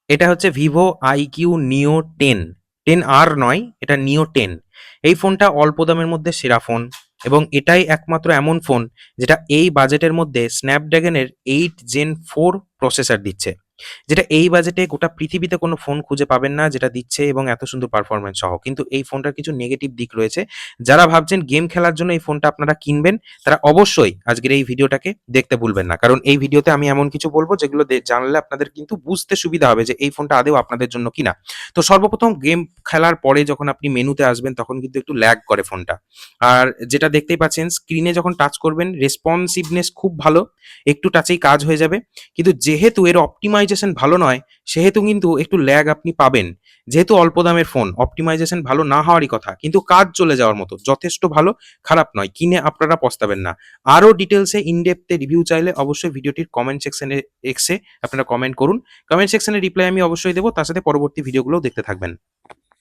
এটা হচ্ছে Vivo IQ নিও 10। 10R নয়, এটা নিও 10। এই ফোনটা অল্প দামের মধ্যে সেরা ফোন, এবং এটাই একমাত্র এমন ফোন যেটা এই বাজেটের মধ্যে স্ন্যাপড্রাগনের 8 Gen 4 প্রসেসর দিচ্ছে, যেটা এই বাজেটে গোটা পৃথিবীতে কোনো ফোন খুঁজে পাবেন না যেটা দিচ্ছে, এবং এত সুন্দর পারফরমেন্স সহ। কিন্তু এই ফোনটার কিছু নেগেটিভ দিক রয়েছে। যারা ভাবছেন গেম খেলার জন্য এই ফোনটা আপনারা কিনবেন, তারা অবশ্যই আজকের এই ভিডিওটাকে দেখতে ভুলবেন না, কারণ এই ভিডিওতে আমি এমন কিছু বলবো যেগুলো জানলে আপনাদের কিন্তু বুঝতে সুবিধা হবে যে এই ফোনটা আদৌ আপনাদের জন্য কিনা। তো সর্বপ্রথম, গেম খেলার পরে যখন আপনি মেনুতে আসবেন তখন কিন্তু একটু ল্যাগ করে ফোনটা। আর যেটা দেখতেই পাচ্ছেন, স্ক্রিনে যখন টাচ করবেন রেসপন্সিভনেস খুব ভালো, একটু টাচেই কাজ হয়ে যাবে। কিন্তু যেহেতু এর অপটিমাইজেশন ভালো নয়, সেহেতু কিন্তু একটু ল্যাগ আপনি পাবেন। যেহেতু অল্প দামের ফোন, অপটিমাইজেশন ভালো না হওয়ারই কথা, কিন্তু কাজ চলে যাওয়ার মতো যথেষ্ট ভালো, খারাপ নয়। কিনে আপনারা পস্তাবেন না। আরও ডিটেলসে ইনডেপথে রিভিউ চাইলে অবশ্যই ভিডিওটির কমেন্ট সেকশনে এক্সে আপনারা কমেন্ট করুন। কমেন্ট সেকশনে রিপ্লাই আমি অবশ্যই দেবো, তার সাথে পরবর্তী ভিডিওগুলোও দেখতে থাকবেন।